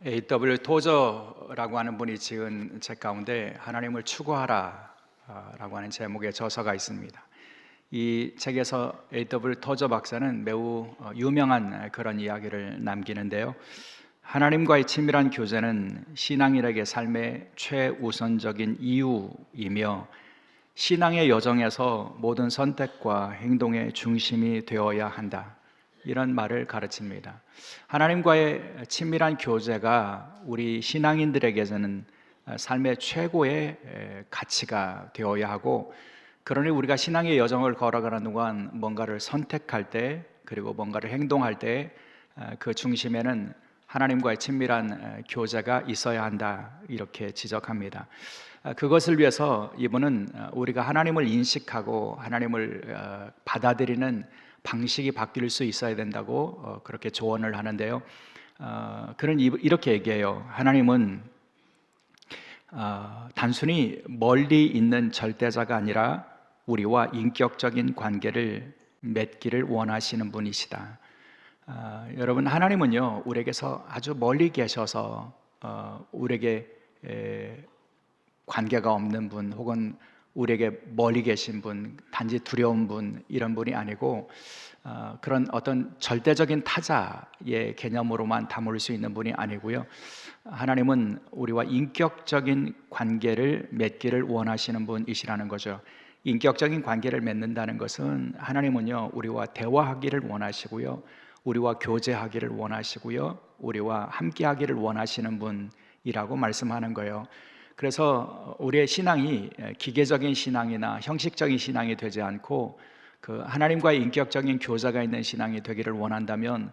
A.W. 토저라고 하는 분이 지은 책 가운데 하나님을 추구하라 라고 하는 제목의 저서가 있습니다. 이 책에서 A.W. 토저 박사는 매우 유명한 그런 이야기를 남기는데요. 하나님과의 친밀한 교제는 신앙인에게 삶의 최우선적인 이유이며 신앙의 여정에서 모든 선택과 행동의 중심이 되어야 한다, 이런 말을 가르칩니다. 하나님과의 친밀한 교제가 우리 신앙인들에게는 삶의 최고의 가치가 되어야 하고, 그러니 우리가 신앙의 여정을 걸어가는 동안 뭔가를 선택할 때, 그리고 뭔가를 행동할 때 그 중심에는 하나님과의 친밀한 교제가 있어야 한다, 이렇게 지적합니다. 그것을 위해서 이분은 우리가 하나님을 인식하고 하나님을 받아들이는 방식이 바뀔 수 있어야 된다고 그렇게 조언을 하는데요. 그는 이렇게 얘기해요. 하나님은 단순히 멀리 있는 절대자가 아니라 우리와 인격적인 관계를 맺기를 원하시는 분이시다. 여러분, 하나님은요, 우리에게서 아주 멀리 계셔서 우리에게 관계가 없는 분, 혹은 우리에게 멀리 계신 분, 단지 두려운 분, 이런 분이 아니고 그런 어떤 절대적인 타자의 개념으로만 담을 수 있는 분이 아니고요. 하나님은 우리와 인격적인 관계를 맺기를 원하시는 분이시라는 거죠. 인격적인 관계를 맺는다는 것은 하나님은요, 우리와 대화하기를 원하시고요, 우리와 교제하기를 원하시고요, 우리와 함께하기를 원하시는 분이라고 말씀하는 거예요. 그래서 우리의 신앙이 기계적인 신앙이나 형식적인 신앙이 되지 않고 그 하나님과의 인격적인 교제가 있는 신앙이 되기를 원한다면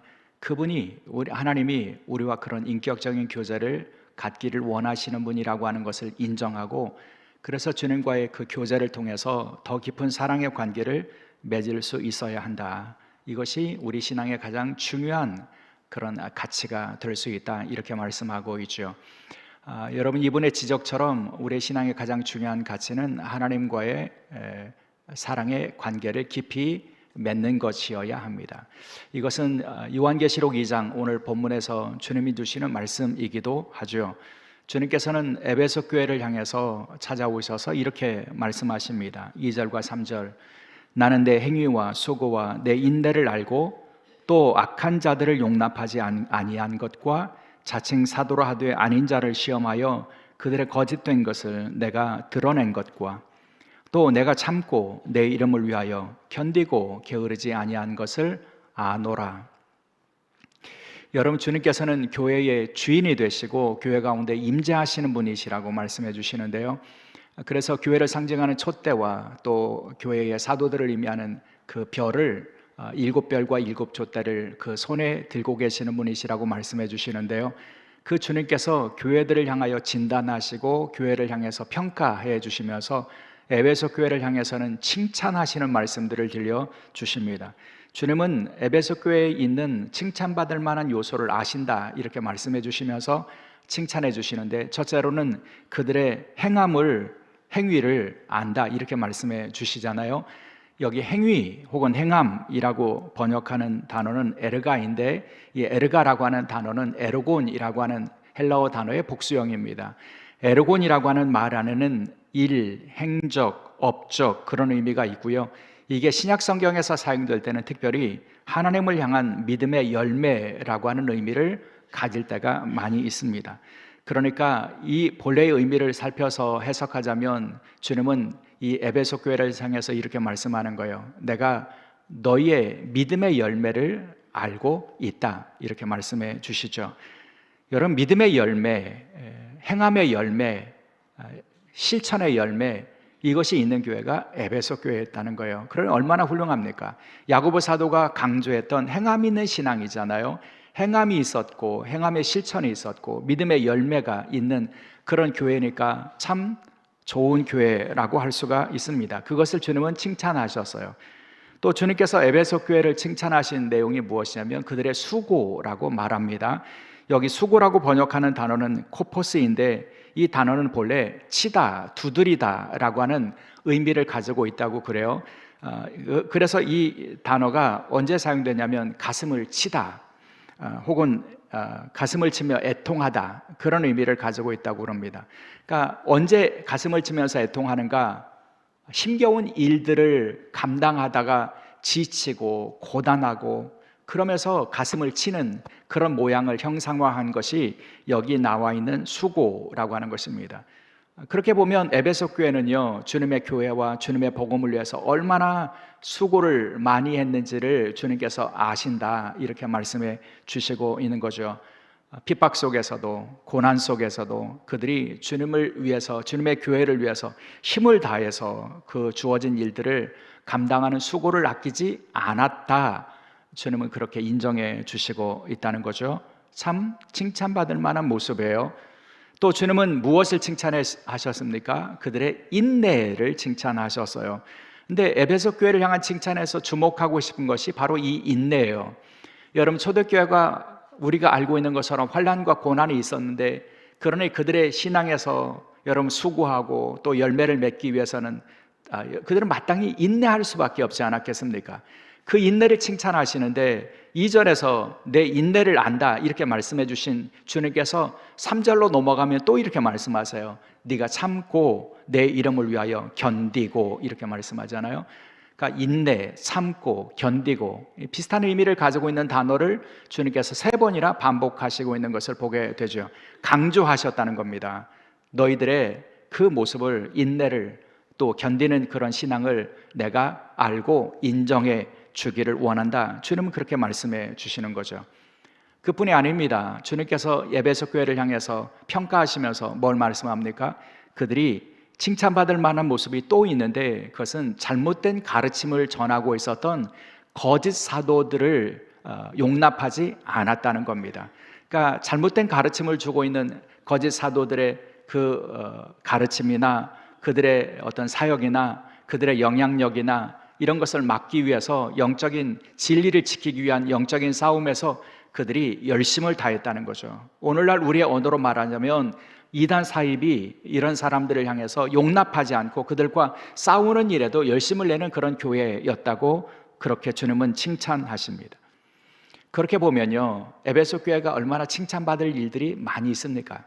하나님이 우리와 그런 인격적인 교제를 갖기를 원하시는 분이라고 하는 것을 인정하고, 그래서 주님과의 그 교제를 통해서 더 깊은 사랑의 관계를 맺을 수 있어야 한다. 이것이 우리 신앙의 가장 중요한 그런 가치가 될 수 있다, 이렇게 말씀하고 있죠. 여러분, 이분의 지적처럼 우리의 신앙의 가장 중요한 가치는 하나님과의 사랑의 관계를 깊이 맺는 것이어야 합니다. 이것은 요한계시록 2장 오늘 본문에서 주님이 주시는 말씀이기도 하죠. 주님께서는 에베소 교회를 향해서 찾아오셔서 이렇게 말씀하십니다. 2절과 3절, 나는 내 행위와 수고와 내 인내를 알고 또 악한 자들을 용납하지 아니한 것과 자칭 사도라 하되 아닌 자를 시험하여 그들의 거짓된 것을 내가 드러낸 것과 또 내가 참고 내 이름을 위하여 견디고 게으르지 아니한 것을 아노라. 여러분, 주님께서는 교회의 주인이 되시고 교회 가운데 임재하시는 분이시라고 말씀해 주시는데요. 그래서 교회를 상징하는 촛대와 또 교회의 사도들을 의미하는 그 별을 7별과 7촛대를 그 손에 들고 계시는 분이시라고 말씀해 주시는데요. 그 주님께서 교회들을 향하여 진단하시고 교회를 향해서 평가해 주시면서 에베소 교회를 향해서는 칭찬하시는 말씀들을 들려주십니다. 주님은 에베소 교회에 있는 칭찬받을 만한 요소를 아신다, 이렇게 말씀해 주시면서 칭찬해 주시는데, 첫째로는 그들의 행위를 안다, 이렇게 말씀해 주시잖아요. 여기 행위 혹은 행함이라고 번역하는 단어는 에르가인데, 이 에르가라고 하는 단어는 에르곤이라고 하는 헬라어 단어의 복수형입니다. 에르곤이라고 하는 말 안에는 일, 행적, 업적, 그런 의미가 있고요. 이게 신약 성경에서 사용될 때는 특별히 하나님을 향한 믿음의 열매라고 하는 의미를 가질 때가 많이 있습니다. 그러니까 이 본래의 의미를 살펴서 해석하자면 주님은 이 에베소 교회를 향해서 이렇게 말씀하는 거예요. 내가 너희의 믿음의 열매를 알고 있다, 이렇게 말씀해 주시죠. 여러분, 믿음의 열매, 행함의 열매, 실천의 열매, 이것이 있는 교회가 에베소 교회였다는 거예요. 그럼 얼마나 훌륭합니까? 야고보 사도가 강조했던 행함 있는 신앙이잖아요. 행함이 있었고 행함의 실천이 있었고 믿음의 열매가 있는 그런 교회니까 참 좋은 교회라고 할 수가 있습니다. 그것을 주님은 칭찬하셨어요. 또 주님께서 에베소 교회를 칭찬하신 내용이 무엇이냐면 그들의 수고라고 말합니다. 여기 수고라고 번역하는 단어는 코포스인데, 이 단어는 본래 치다, 두드리다 라고 하는 의미를 가지고 있다고 그래요. 그래서 이 단어가 언제 사용되냐면 가슴을 치다, 혹은 가슴을 치며 애통하다, 그런 의미를 가지고 있다고 그럽니다. 그러니까 언제 가슴을 치면서 애통하는가? 힘겨운 일들을 감당하다가 지치고 고단하고 그러면서 가슴을 치는 그런 모양을 형상화한 것이 여기 나와 있는 수고라고 하는 것입니다. 그렇게 보면 에베소 교회는요, 주님의 교회와 주님의 복음을 위해서 얼마나 수고를 많이 했는지를 주님께서 아신다, 이렇게 말씀해 주시고 있는 거죠. 핍박 속에서도 고난 속에서도 그들이 주님을 위해서, 주님의 교회를 위해서 힘을 다해서 그 주어진 일들을 감당하는 수고를 아끼지 않았다, 주님은 그렇게 인정해 주시고 있다는 거죠. 참 칭찬받을 만한 모습이에요. 또 주님은 무엇을 칭찬하셨습니까? 그들의 인내를 칭찬하셨어요. 근데 에베소 교회를 향한 칭찬에서 주목하고 싶은 것이 바로 이 인내예요. 여러분, 초대교회가 우리가 알고 있는 것처럼 환난과 고난이 있었는데, 그러니 그들의 신앙에서 여러분 수고하고 또 열매를 맺기 위해서는 그들은 마땅히 인내할 수밖에 없지 않았겠습니까? 그 인내를 칭찬하시는데 2절에서 내 인내를 안다, 이렇게 말씀해 주신 주님께서 3절로 넘어가면 또 이렇게 말씀하세요. 네가 참고 내 이름을 위하여 견디고, 이렇게 말씀하잖아요. 그러니까 인내, 참고, 견디고, 비슷한 의미를 가지고 있는 단어를 주님께서 3번이나 반복하시고 있는 것을 보게 되죠. 강조하셨다는 겁니다. 너희들의 그 모습을, 인내를, 또 견디는 그런 신앙을 내가 알고 인정해 주기를 원한다, 주님은 그렇게 말씀해 주시는 거죠. 그뿐이 아닙니다. 주님께서 에베소 교회를 향해서 평가하시면서 뭘 말씀합니까? 그들이 칭찬받을 만한 모습이 또 있는데, 그것은 잘못된 가르침을 전하고 있었던 거짓 사도들을 용납하지 않았다는 겁니다. 그러니까 잘못된 가르침을 주고 있는 거짓 사도들의 그 가르침이나 그들의 어떤 사역이나 그들의 영향력이나 이런 것을 막기 위해서 영적인 진리를 지키기 위한 영적인 싸움에서 그들이 열심을 다했다는 거죠. 오늘날 우리의 언어로 말하자면 이단 사입이 이런 사람들을 향해서 용납하지 않고 그들과 싸우는 일에도 열심을 내는 그런 교회였다고 그렇게 주님은 칭찬하십니다. 그렇게 보면요, 에베소 교회가 얼마나 칭찬받을 일들이 많이 있습니까?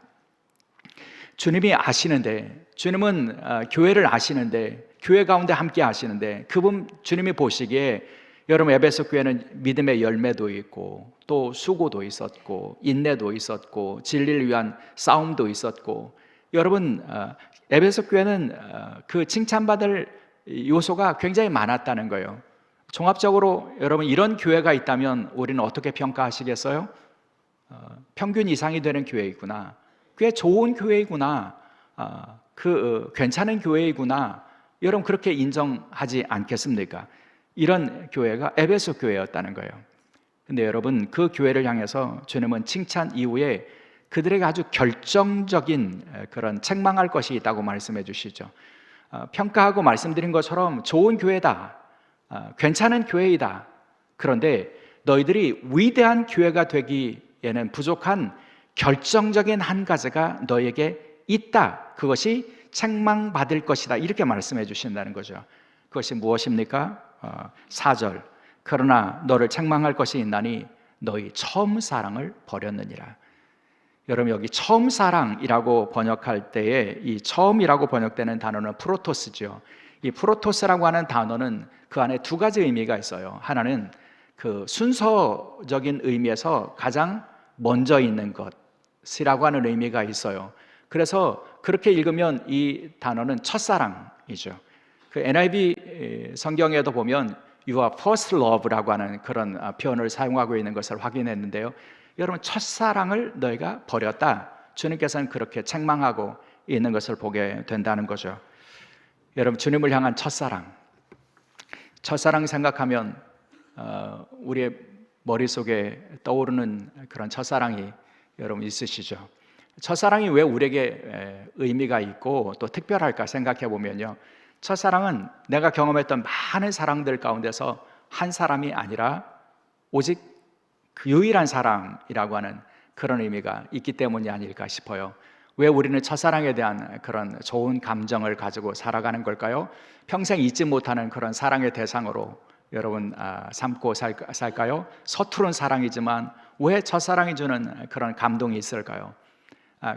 주님이 아시는데, 주님은 교회를 아시는데, 교회 가운데 함께 하시는데, 그분 주님이 보시기에 여러분 에베소 교회는 믿음의 열매도 있고 또 수고도 있었고 인내도 있었고 진리를 위한 싸움도 있었고, 여러분 에베소 교회는 그 칭찬받을 요소가 굉장히 많았다는 거예요. 종합적으로 여러분 이런 교회가 있다면 우리는 어떻게 평가하시겠어요? 평균 이상이 되는 교회이구나, 꽤 좋은 교회이구나, 괜찮은 교회이구나, 여러분 그렇게 인정하지 않겠습니까? 이런 교회가 에베소 교회였다는 거예요. 근데 여러분 그 교회를 향해서 주님은 칭찬 이후에 그들에게 아주 결정적인 그런 책망할 것이 있다고 말씀해 주시죠. 평가하고 말씀드린 것처럼 좋은 교회다, 괜찮은 교회이다, 그런데 너희들이 위대한 교회가 되기에는 부족한 결정적인 한 가지가 너에게 있다, 그것이 책망받을 것이다, 이렇게 말씀해 주신다는 거죠. 그것이 무엇입니까? 4절, 그러나 너를 책망할 것이 있나니 너희 처음 사랑을 버렸느니라. 여러분 여기 처음 사랑이라고 번역할 때에 이 처음이라고 번역되는 단어는 프로토스죠. 이 프로토스라고 하는 단어는 그 안에 두 가지 의미가 있어요. 하나는 그 순서적인 의미에서 가장 먼저 있는 것이라고 하는 의미가 있어요. 그래서 그렇게 읽으면 이 단어는 첫사랑이죠. 그 NIV 성경에도 보면 You are first love라고 하는 그런 표현을 사용하고 있는 것을 확인했는데요. 여러분 첫사랑을 너희가 버렸다, 주님께서는 그렇게 책망하고 있는 것을 보게 된다는 거죠. 여러분 주님을 향한 첫사랑 생각하면 우리의 머릿속에 떠오르는 그런 첫사랑이 여러분 있으시죠? 첫사랑이 왜 우리에게 의미가 있고 또 특별할까 생각해 보면요, 첫사랑은 내가 경험했던 많은 사랑들 가운데서 한 사람이 아니라 오직 그 유일한 사랑이라고 하는 그런 의미가 있기 때문이 아닐까 싶어요. 왜 우리는 첫사랑에 대한 그런 좋은 감정을 가지고 살아가는 걸까요? 평생 잊지 못하는 그런 사랑의 대상으로 여러분 삼고 살까요? 서투른 사랑이지만 왜 첫사랑이 주는 그런 감동이 있을까요?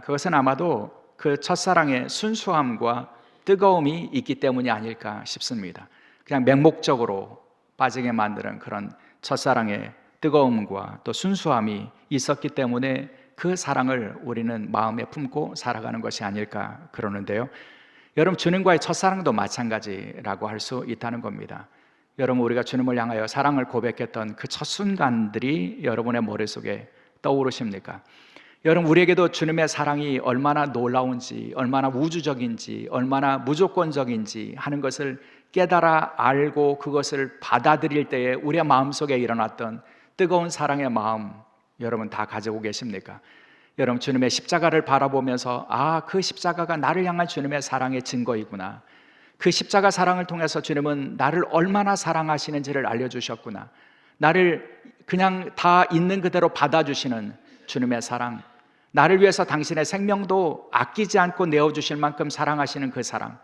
그것은 아마도 그 첫사랑의 순수함과 뜨거움이 있기 때문이 아닐까 싶습니다. 그냥 맹목적으로 빠지게 만드는 그런 첫사랑의 뜨거움과 또 순수함이 있었기 때문에 그 사랑을 우리는 마음에 품고 살아가는 것이 아닐까 그러는데요. 여러분, 주님과의 첫사랑도 마찬가지라고 할 수 있다는 겁니다. 여러분, 우리가 주님을 향하여 사랑을 고백했던 그 첫 순간들이 여러분의 머릿속에 떠오르십니까? 여러분, 우리에게도 주님의 사랑이 얼마나 놀라운지, 얼마나 우주적인지, 얼마나 무조건적인지 하는 것을 깨달아 알고 그것을 받아들일 때에 우리의 마음속에 일어났던 뜨거운 사랑의 마음, 여러분 다 가지고 계십니까? 여러분, 주님의 십자가를 바라보면서 그 십자가가 나를 향한 주님의 사랑의 증거이구나, 그 십자가 사랑을 통해서 주님은 나를 얼마나 사랑하시는지를 알려주셨구나, 나를 그냥 다 있는 그대로 받아주시는 주님의 사랑, 나를 위해서 당신의 생명도 아끼지 않고 내어주실 만큼 사랑하시는 그 사랑,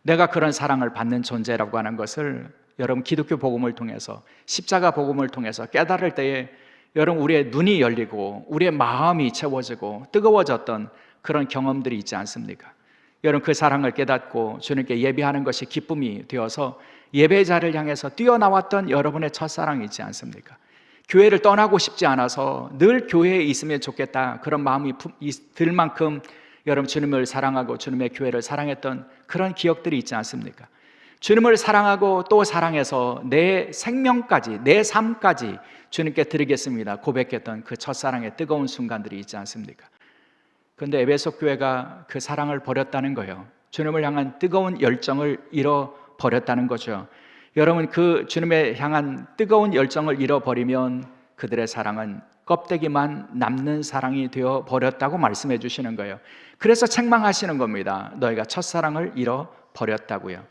내가 그런 사랑을 받는 존재라고 하는 것을 여러분 기독교 복음을 통해서, 십자가 복음을 통해서 깨달을 때에 여러분 우리의 눈이 열리고 우리의 마음이 채워지고 뜨거워졌던 그런 경험들이 있지 않습니까? 여러분, 그 사랑을 깨닫고 주님께 예배하는 것이 기쁨이 되어서 예배 자리를 향해서 뛰어나왔던 여러분의 첫사랑이 있지 않습니까? 교회를 떠나고 싶지 않아서 늘 교회에 있으면 좋겠다 그런 마음이 들 만큼 여러분 주님을 사랑하고 주님의 교회를 사랑했던 그런 기억들이 있지 않습니까? 주님을 사랑하고 또 사랑해서 내 생명까지, 내 삶까지 주님께 드리겠습니다 고백했던 그 첫사랑의 뜨거운 순간들이 있지 않습니까? 그런데 에베소 교회가 그 사랑을 버렸다는 거예요. 주님을 향한 뜨거운 열정을 잃어버렸다는 거죠. 여러분, 그 주님을 향한 뜨거운 열정을 잃어버리면 그들의 사랑은 껍데기만 남는 사랑이 되어버렸다고 말씀해 주시는 거예요. 그래서 책망하시는 겁니다. 너희가 첫사랑을 잃어버렸다고요.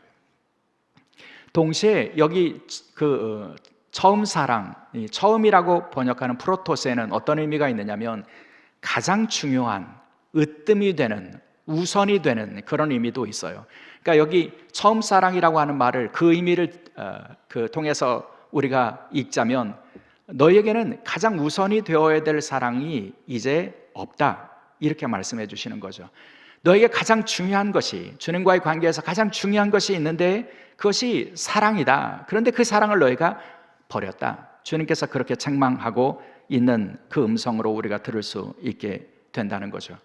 동시에 여기 그 처음 사랑, 처음이라고 번역하는 프로토스에는 어떤 의미가 있느냐면 가장 중요한, 으뜸이 되는, 우선이 되는 그런 의미도 있어요. 그러니까 여기 처음 사랑이라고 하는 말을 그 의미를 통해서 우리가 읽자면 너희에게는 가장 우선이 되어야 될 사랑이 이제 없다, 이렇게 말씀해 주시는 거죠. 너에게 가장 중요한 것이, 주님과의 관계에서 가장 중요한 것이 있는데 그것이 사랑이다. 그런데 그 사랑을 너희가 버렸다. 주님께서 그렇게 책망하고 있는 그 음성으로 우리가 들을 수 있게 된다는 거죠.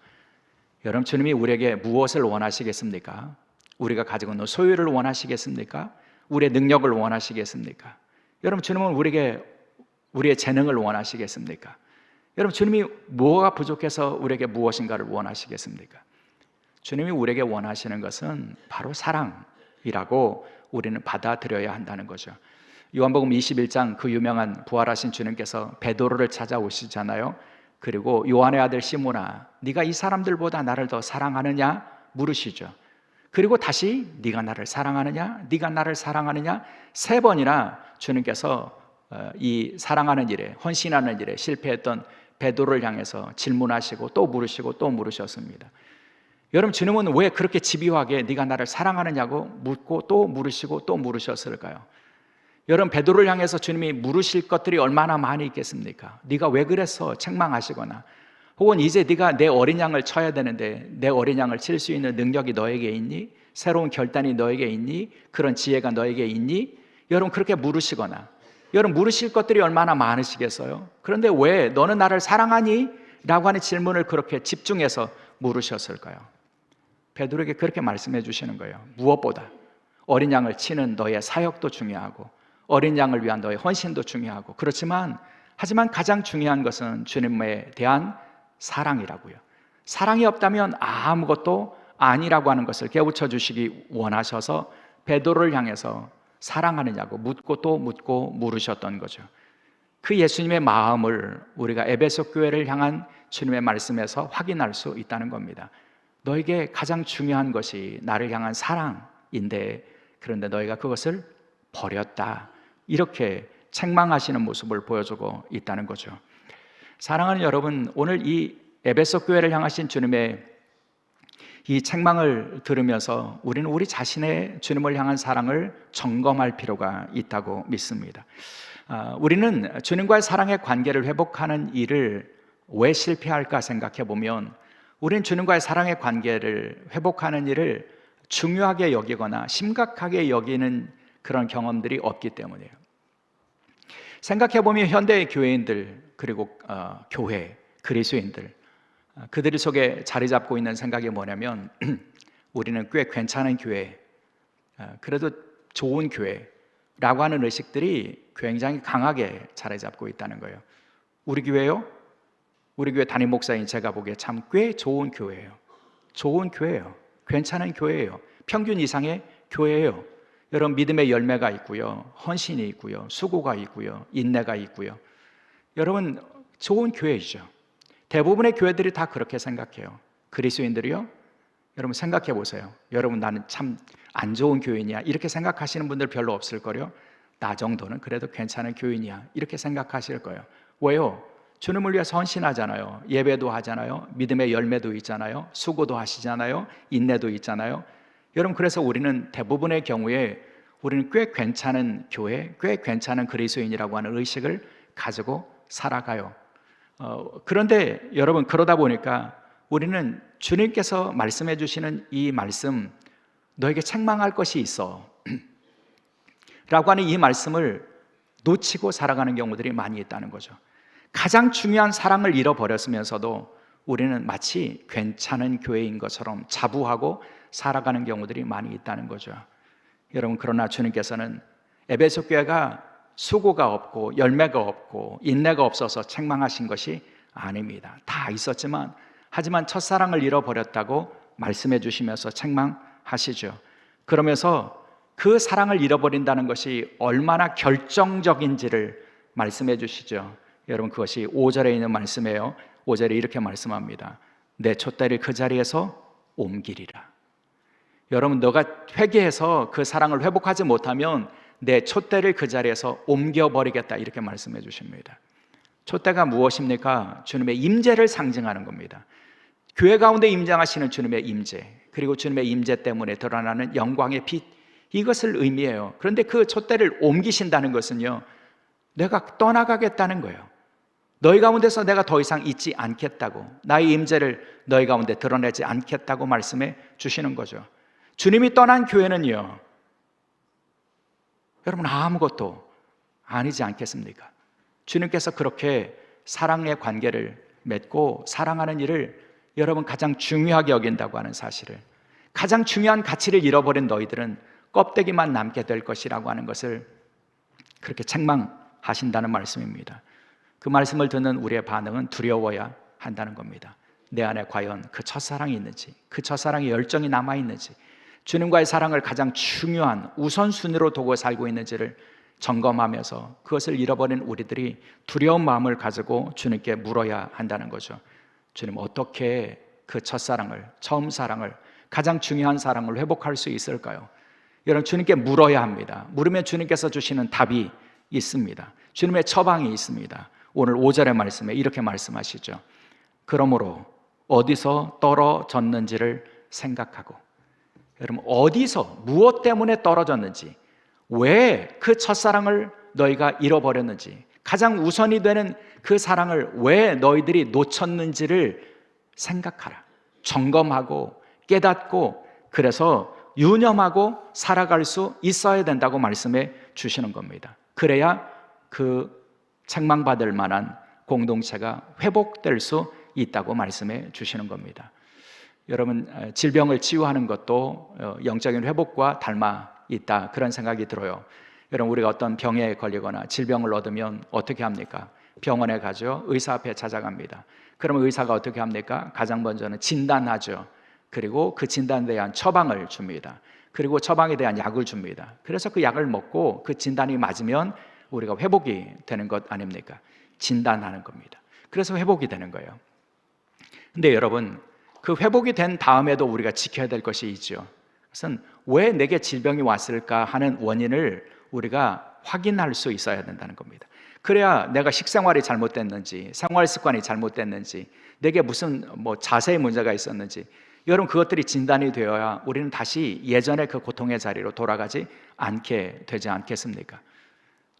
여러분, 주님이 우리에게 무엇을 원하시겠습니까? 우리가 가지고 있는 소유를 원하시겠습니까? 우리의 능력을 원하시겠습니까? 여러분, 주님은 우리에게 우리의 재능을 원하시겠습니까? 여러분, 주님이 뭐가 부족해서 우리에게 무엇인가를 원하시겠습니까? 주님이 우리에게 원하시는 것은 바로 사랑이라고 우리는 받아들여야 한다는 거죠. 요한복음 21장, 그 유명한 부활하신 주님께서 베드로를 찾아오시잖아요. 그리고 요한의 아들 시몬아, 네가 이 사람들보다 나를 더 사랑하느냐 물으시죠. 그리고 다시 네가 나를 사랑하느냐, 네가 나를 사랑하느냐, 3번이나 주님께서 이 사랑하는 일에, 헌신하는 일에 실패했던 베드로를 향해서 질문하시고 또 물으시고 또 물으셨습니다. 여러분, 주님은 왜 그렇게 집요하게 네가 나를 사랑하느냐고 묻고 또 물으시고 또 물으셨을까요? 여러분, 베드로를 향해서 주님이 물으실 것들이 얼마나 많이 있겠습니까? 네가 왜 그랬어? 책망하시거나, 혹은 이제 네가 내 어린 양을 쳐야 되는데 내 어린 양을 칠 수 있는 능력이 너에게 있니? 새로운 결단이 너에게 있니? 그런 지혜가 너에게 있니? 여러분, 그렇게 물으시거나, 여러분 물으실 것들이 얼마나 많으시겠어요? 그런데 왜 너는 나를 사랑하니? 라고 하는 질문을 그렇게 집중해서 물으셨을까요? 베드로에게 그렇게 말씀해 주시는 거예요. 무엇보다 어린 양을 치는 너의 사역도 중요하고 어린 양을 위한 너의 헌신도 중요하고, 하지만 가장 중요한 것은 주님에 대한 사랑이라고요. 사랑이 없다면 아무것도 아니라고 하는 것을 깨우쳐 주시기 원하셔서 베드로를 향해서 사랑하느냐고 묻고 또 묻고 물으셨던 거죠. 그 예수님의 마음을 우리가 에베소 교회를 향한 주님의 말씀에서 확인할 수 있다는 겁니다. 너에게 가장 중요한 것이 나를 향한 사랑인데, 그런데 너희가 그것을 버렸다, 이렇게 책망하시는 모습을 보여주고 있다는 거죠. 사랑하는 여러분, 오늘 이 에베소 교회를 향하신 주님의 이 책망을 들으면서 우리는 우리 자신의 주님을 향한 사랑을 점검할 필요가 있다고 믿습니다. 우리는 주님과의 사랑의 관계를 회복하는 일을 왜 실패할까 생각해 보면, 우리는 주님과의 사랑의 관계를 회복하는 일을 중요하게 여기거나 심각하게 여기는 그런 경험들이 없기 때문이에요. 생각해 보면 현대의 교회인들, 그리고 교회, 그리스도인들, 그들 속에 자리 잡고 있는 생각이 뭐냐면 우리는 꽤 괜찮은 교회, 그래도 좋은 교회라고 하는 의식들이 굉장히 강하게 자리 잡고 있다는 거예요. 우리 교회요? 우리 교회 담임 목사인 제가 보기에 참 꽤 좋은 교회예요. 좋은 교회예요. 괜찮은 교회예요. 평균 이상의 교회예요. 여러분, 믿음의 열매가 있고요, 헌신이 있고요, 수고가 있고요, 인내가 있고요. 여러분, 좋은 교회이죠. 대부분의 교회들이 다 그렇게 생각해요. 그리스도인들이요? 여러분 생각해 보세요. 여러분, 나는 참 안 좋은 교인이야, 이렇게 생각하시는 분들 별로 없을 거예요. 나 정도는 그래도 괜찮은 교인이야, 이렇게 생각하실 거예요. 왜요? 주님을 위해서 헌신하잖아요. 예배도 하잖아요. 믿음의 열매도 있잖아요. 수고도 하시잖아요. 인내도 있잖아요. 여러분, 그래서 우리는 대부분의 경우에 우리는 꽤 괜찮은 교회, 꽤 괜찮은 그리스도인이라고 하는 의식을 가지고 살아가요. 그런데 여러분, 그러다 보니까 우리는 주님께서 말씀해 주시는 이 말씀, 너에게 책망할 것이 있어 라고 하는 이 말씀을 놓치고 살아가는 경우들이 많이 있다는 거죠. 가장 중요한 사랑을 잃어버렸으면서도 우리는 마치 괜찮은 교회인 것처럼 자부하고 살아가는 경우들이 많이 있다는 거죠. 여러분, 그러나 주님께서는 에베소 교회가 수고가 없고 열매가 없고 인내가 없어서 책망하신 것이 아닙니다. 다 있었지만, 하지만 첫사랑을 잃어버렸다고 말씀해 주시면서 책망하시죠. 그러면서 그 사랑을 잃어버린다는 것이 얼마나 결정적인지를 말씀해 주시죠. 여러분, 그것이 5절에 있는 말씀이에요. 5절에 이렇게 말씀합니다. 내 촛대를 그 자리에서 옮기리라. 여러분, 너가 회개해서 그 사랑을 회복하지 못하면 내 촛대를 그 자리에서 옮겨버리겠다, 이렇게 말씀해 주십니다. 촛대가 무엇입니까? 주님의 임재를 상징하는 겁니다. 교회 가운데 임장하시는 주님의 임재, 그리고 주님의 임재 때문에 드러나는 영광의 빛, 이것을 의미해요. 그런데 그 촛대를 옮기신다는 것은요, 내가 떠나가겠다는 거예요. 너희 가운데서 내가 더 이상 있지 않겠다고, 나의 임재를 너희 가운데 드러내지 않겠다고 말씀해 주시는 거죠. 주님이 떠난 교회는요, 여러분, 아무것도 아니지 않겠습니까? 주님께서 그렇게 사랑의 관계를 맺고 사랑하는 일을 여러분 가장 중요하게 여긴다고 하는 사실을, 가장 중요한 가치를 잃어버린 너희들은 껍데기만 남게 될 것이라고 하는 것을 그렇게 책망하신다는 말씀입니다. 그 말씀을 듣는 우리의 반응은 두려워야 한다는 겁니다. 내 안에 과연 그 첫사랑이 있는지, 그 첫사랑의 열정이 남아있는지, 주님과의 사랑을 가장 중요한 우선순위로 두고 살고 있는지를 점검하면서 그것을 잃어버린 우리들이 두려운 마음을 가지고 주님께 물어야 한다는 거죠. 주님, 어떻게 그 첫사랑을, 처음 사랑을, 가장 중요한 사랑을 회복할 수 있을까요? 여러분, 주님께 물어야 합니다. 물으면 주님께서 주시는 답이 있습니다. 주님의 처방이 있습니다. 오늘 5절의 말씀에 이렇게 말씀하시죠. 그러므로 어디서 떨어졌는지를 생각하고, 여러분, 어디서 무엇 때문에 떨어졌는지, 왜 그 첫사랑을 너희가 잃어버렸는지, 가장 우선이 되는 그 사랑을 왜 너희들이 놓쳤는지를 생각하라. 점검하고 깨닫고, 그래서 유념하고 살아갈 수 있어야 된다고 말씀해 주시는 겁니다. 그래야 그 책망받을 만한 공동체가 회복될 수 있다고 말씀해 주시는 겁니다. 여러분, 질병을 치유하는 것도 영적인 회복과 닮아 있다, 그런 생각이 들어요. 여러분, 우리가 어떤 병에 걸리거나 질병을 얻으면 어떻게 합니까? 병원에 가죠. 의사 앞에 찾아갑니다. 그러면 의사가 어떻게 합니까? 가장 먼저는 진단하죠. 그리고 그 진단에 대한 처방을 줍니다. 그리고 처방에 대한 약을 줍니다. 그래서 그 약을 먹고 그 진단이 맞으면 우리가 회복이 되는 것 아닙니까? 진단하는 겁니다. 그래서 회복이 되는 거예요. 근데 여러분, 그 회복이 된 다음에도 우리가 지켜야 될 것이 있죠. 그것은 왜 내게 질병이 왔을까 하는 원인을 우리가 확인할 수 있어야 된다는 겁니다. 그래야 내가 식생활이 잘못됐는지, 생활 습관이 잘못됐는지, 내게 무슨 자세의 문제가 있었는지, 여러분, 그것들이 진단이 되어야 우리는 다시 예전의 그 고통의 자리로 돌아가지 않게 되지 않겠습니까?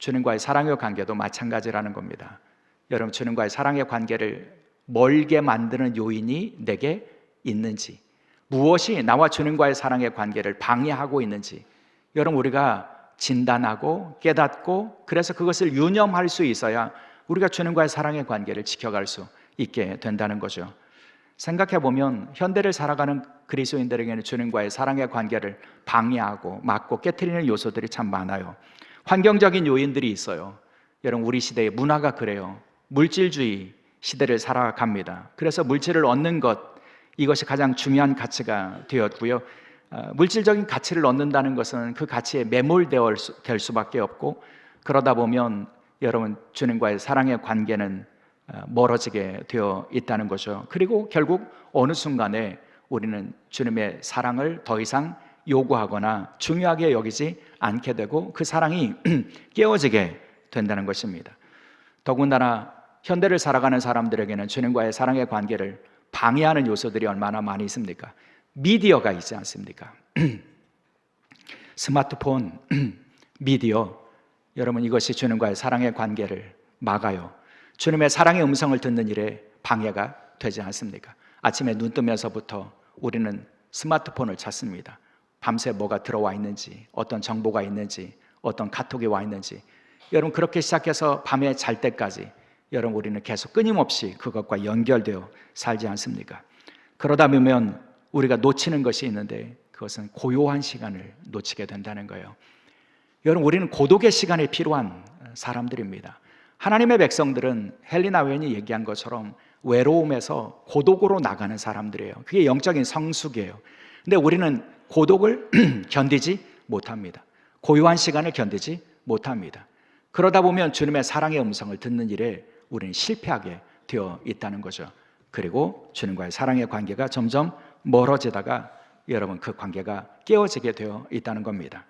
주님과의 사랑의 관계도 마찬가지라는 겁니다. 여러분, 주님과의 사랑의 관계를 멀게 만드는 요인이 내게 있는지, 무엇이 나와 주님과의 사랑의 관계를 방해하고 있는지, 여러분, 우리가 진단하고 깨닫고 그래서 그것을 유념할 수 있어야 우리가 주님과의 사랑의 관계를 지켜갈 수 있게 된다는 거죠. 생각해 보면 현대를 살아가는 그리스도인들에게는 주님과의 사랑의 관계를 방해하고 막고 깨트리는 요소들이 참 많아요. 환경적인 요인들이 있어요. 여러분, 우리 시대의 문화가 그래요. 물질주의 시대를 살아갑니다. 그래서 물질을 얻는 것, 이것이 가장 중요한 가치가 되었고요. 물질적인 가치를 얻는다는 것은 그 가치에 매몰될 수밖에 없고, 그러다 보면 여러분, 주님과의 사랑의 관계는 멀어지게 되어 있다는 거죠. 그리고 결국 어느 순간에 우리는 주님의 사랑을 더 이상 요구하거나 중요하게 여기지 않게 되고 그 사랑이 깨어지게 된다는 것입니다. 더군다나 현대를 살아가는 사람들에게는 주님과의 사랑의 관계를 방해하는 요소들이 얼마나 많이 있습니까? 미디어가 있지 않습니까? 스마트폰, 미디어, 여러분, 이것이 주님과의 사랑의 관계를 막아요. 주님의 사랑의 음성을 듣는 일에 방해가 되지 않습니까? 아침에 눈 뜨면서부터 우리는 스마트폰을 찾습니다. 밤새 뭐가 들어와 있는지, 어떤 정보가 있는지, 어떤 카톡이 와 있는지, 여러분, 그렇게 시작해서 밤에 잘 때까지 여러분, 우리는 계속 끊임없이 그것과 연결되어 살지 않습니까? 그러다 보면 우리가 놓치는 것이 있는데 그것은 고요한 시간을 놓치게 된다는 거예요. 여러분, 우리는 고독의 시간이 필요한 사람들입니다. 하나님의 백성들은 헬리나 웬이 얘기한 것처럼 외로움에서 고독으로 나가는 사람들이에요. 그게 영적인 성숙이에요. 근데 우리는 고독을 견디지 못합니다. 고요한 시간을 견디지 못합니다. 그러다 보면 주님의 사랑의 음성을 듣는 일에 우리는 실패하게 되어 있다는 거죠. 그리고 주님과의 사랑의 관계가 점점 멀어지다가 여러분, 그 관계가 깨어지게 되어 있다는 겁니다.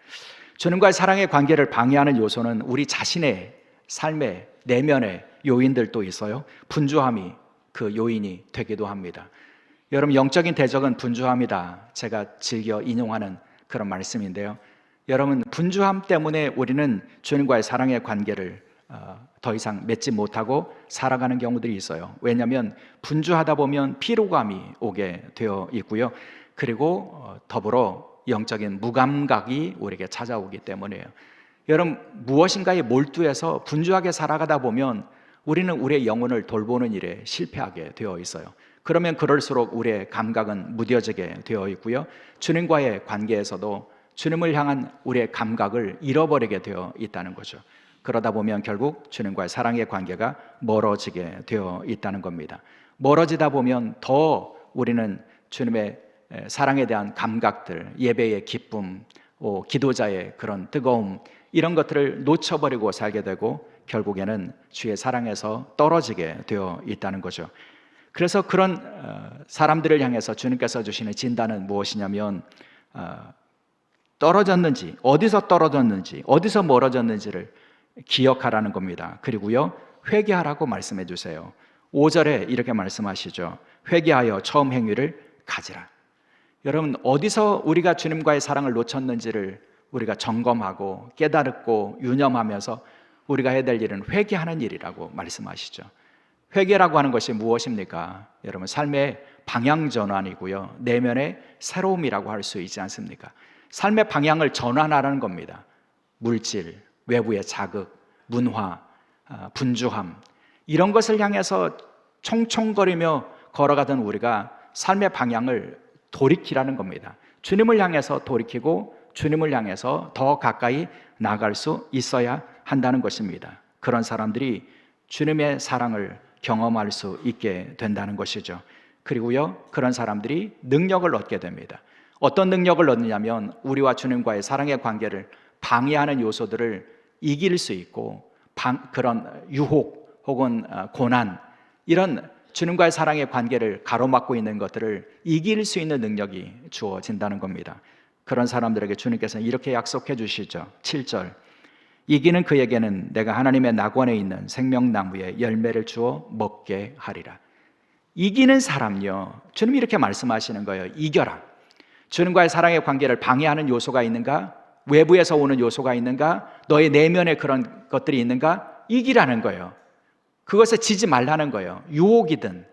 주님과의 사랑의 관계를 방해하는 요소는 우리 자신의 삶의 내면의 요인들도 있어요. 분주함이 그 요인이 되기도 합니다. 여러분, 영적인 대적은 분주함이다. 제가 즐겨 인용하는 그런 말씀인데요. 여러분, 분주함 때문에 우리는 주님과의 사랑의 관계를 더 이상 맺지 못하고 살아가는 경우들이 있어요. 왜냐하면 분주하다 보면 피로감이 오게 되어 있고요. 그리고 더불어 영적인 무감각이 우리에게 찾아오기 때문이에요. 여러분, 무엇인가에 몰두해서 분주하게 살아가다 보면 우리는 우리의 영혼을 돌보는 일에 실패하게 되어 있어요. 그러면 그럴수록 우리의 감각은 무뎌지게 되어 있고요. 주님과의 관계에서도 주님을 향한 우리의 감각을 잃어버리게 되어 있다는 거죠. 그러다 보면 결국 주님과의 사랑의 관계가 멀어지게 되어 있다는 겁니다. 멀어지다 보면 더 우리는 주님의 사랑에 대한 감각들, 예배의 기쁨, 기도자의 그런 뜨거움, 이런 것들을 놓쳐버리고 살게 되고 결국에는 주의 사랑에서 떨어지게 되어 있다는 거죠. 그래서 그런 사람들을 향해서 주님께서 주시는 진단은 무엇이냐면 떨어졌는지, 어디서 떨어졌는지, 어디서 멀어졌는지를 기억하라는 겁니다. 그리고요, 회개하라고 말씀해 주세요. 5절에 이렇게 말씀하시죠. 회개하여 처음 행위를 가지라. 여러분, 어디서 우리가 주님과의 사랑을 놓쳤는지를 우리가 점검하고 깨달고 유념하면서 우리가 해야 될 일은 회개하는 일이라고 말씀하시죠. 회개라고 하는 것이 무엇입니까? 여러분, 삶의 방향 전환이고요, 내면의 새로움이라고 할 수 있지 않습니까? 삶의 방향을 전환하라는 겁니다. 물질, 외부의 자극, 문화, 분주함, 이런 것을 향해서 총총거리며 걸어가던 우리가 삶의 방향을 돌이키라는 겁니다. 주님을 향해서 돌이키고 주님을 향해서 더 가까이 나갈 수 있어야 한다는 것입니다. 그런 사람들이 주님의 사랑을 경험할 수 있게 된다는 것이죠. 그리고요, 그런 사람들이 능력을 얻게 됩니다. 어떤 능력을 얻느냐면 우리와 주님과의 사랑의 관계를 방해하는 요소들을 이길 수 있고 그런 유혹 혹은 고난, 이런 주님과의 사랑의 관계를 가로막고 있는 것들을 이길 수 있는 능력이 주어진다는 겁니다. 그런 사람들에게 주님께서는 이렇게 약속해 주시죠. 7절, 이기는 그에게는 내가 하나님의 낙원에 있는 생명나무의 열매를 주어 먹게 하리라. 이기는 사람요, 주님이 이렇게 말씀하시는 거예요. 이겨라. 주님과의 사랑의 관계를 방해하는 요소가 있는가? 외부에서 오는 요소가 있는가? 너의 내면에 그런 것들이 있는가? 이기라는 거예요. 그것에 지지 말라는 거예요. 유혹이든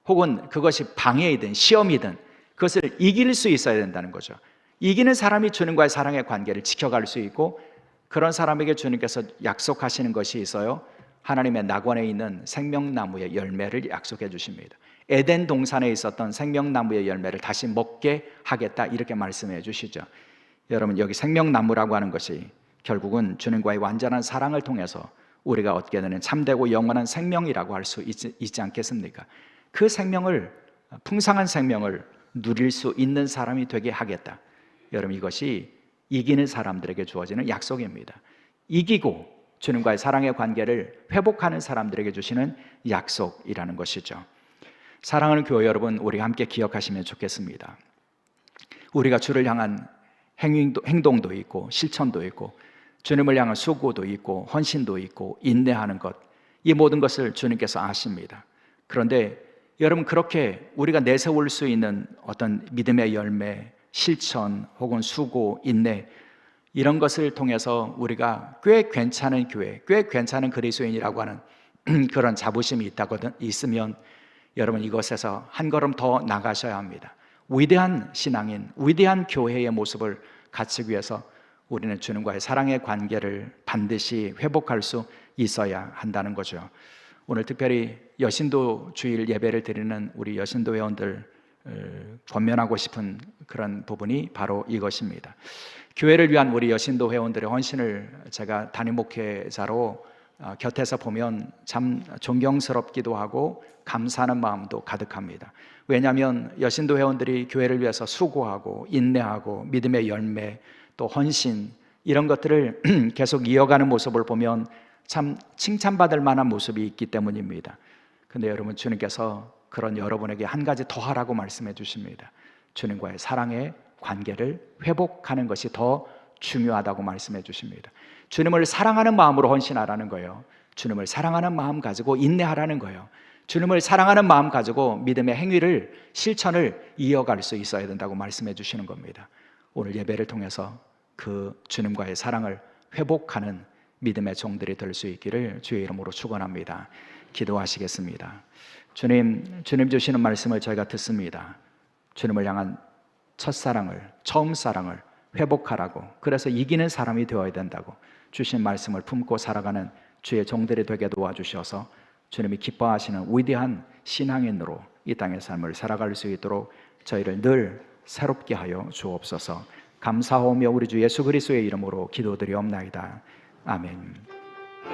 혹은 그것이 방해이든 시험이든 그것을 이길 수 있어야 된다는 거죠. 이기는 사람이 주님과의 사랑의 관계를 지켜갈 수 있고, 그런 사람에게 주님께서 약속하시는 것이 있어요. 하나님의 낙원에 있는 생명나무의 열매를 약속해 주십니다. 에덴 동산에 있었던 생명나무의 열매를 다시 먹게 하겠다, 이렇게 말씀해 주시죠. 여러분, 여기 생명나무라고 하는 것이 결국은 주님과의 완전한 사랑을 통해서 우리가 얻게 되는 참되고 영원한 생명이라고 할 수 있지 않겠습니까? 그 생명을, 풍성한 생명을 누릴 수 있는 사람이 되게 하겠다. 여러분, 이것이 이기는 사람들에게 주어지는 약속입니다. 이기고 주님과의 사랑의 관계를 회복하는 사람들에게 주시는 약속이라는 것이죠. 사랑하는 교회 여러분, 우리 함께 기억하시면 좋겠습니다. 우리가 주를 향한 행동도 있고 실천도 있고 주님을 향한 수고도 있고 헌신도 있고 인내하는 것, 이 모든 것을 주님께서 아십니다. 그런데 여러분, 그렇게 우리가 내세울 수 있는 어떤 믿음의 열매, 실천 혹은 수고, 인내, 이런 것을 통해서 우리가 꽤 괜찮은 교회, 꽤 괜찮은 그리스도인이라고 하는 그런 자부심이 있으면 여러분, 이것에서 한 걸음 더 나가셔야 합니다. 위대한 신앙인, 위대한 교회의 모습을 갖추기 위해서 우리는 주님과의 사랑의 관계를 반드시 회복할 수 있어야 한다는 거죠. 오늘 특별히 여신도 주일 예배를 드리는 우리 여신도 회원들 권면하고 싶은 그런 부분이 바로 이것입니다. 교회를 위한 우리 여신도 회원들의 헌신을 제가 담임 목회자로 곁에서 보면 참 존경스럽기도 하고 감사하는 마음도 가득합니다. 왜냐하면 여신도 회원들이 교회를 위해서 수고하고 인내하고 믿음의 열매, 또 헌신, 이런 것들을 계속 이어가는 모습을 보면 참 칭찬받을 만한 모습이 있기 때문입니다. 근데 여러분, 주님께서 그런 여러분에게 한 가지 더 하라고 말씀해 주십니다. 주님과의 사랑의 관계를 회복하는 것이 더 중요하다고 말씀해 주십니다. 주님을 사랑하는 마음으로 헌신하라는 거예요. 주님을 사랑하는 마음 가지고 인내하라는 거예요. 주님을 사랑하는 마음 가지고 믿음의 행위를, 실천을 이어갈 수 있어야 된다고 말씀해 주시는 겁니다. 오늘 예배를 통해서 그 주님과의 사랑을 회복하는 믿음의 종들이 될 수 있기를 주의 이름으로 축원합니다. 기도하시겠습니다. 주님 주시는 말씀을 저희가 듣습니다. 주님을 향한 첫사랑을, 처음 사랑을 회복하라고, 그래서 이기는 사람이 되어야 된다고 주신 말씀을 품고 살아가는 주의 종들이 되게 도와주셔서 주님이 기뻐하시는 위대한 신앙인으로 이 땅의 삶을 살아갈 수 있도록 저희를 늘 새롭게 하여 주옵소서. 감사하며 우리 주 예수 그리스도의 이름으로 기도드리옵나이다. 아멘.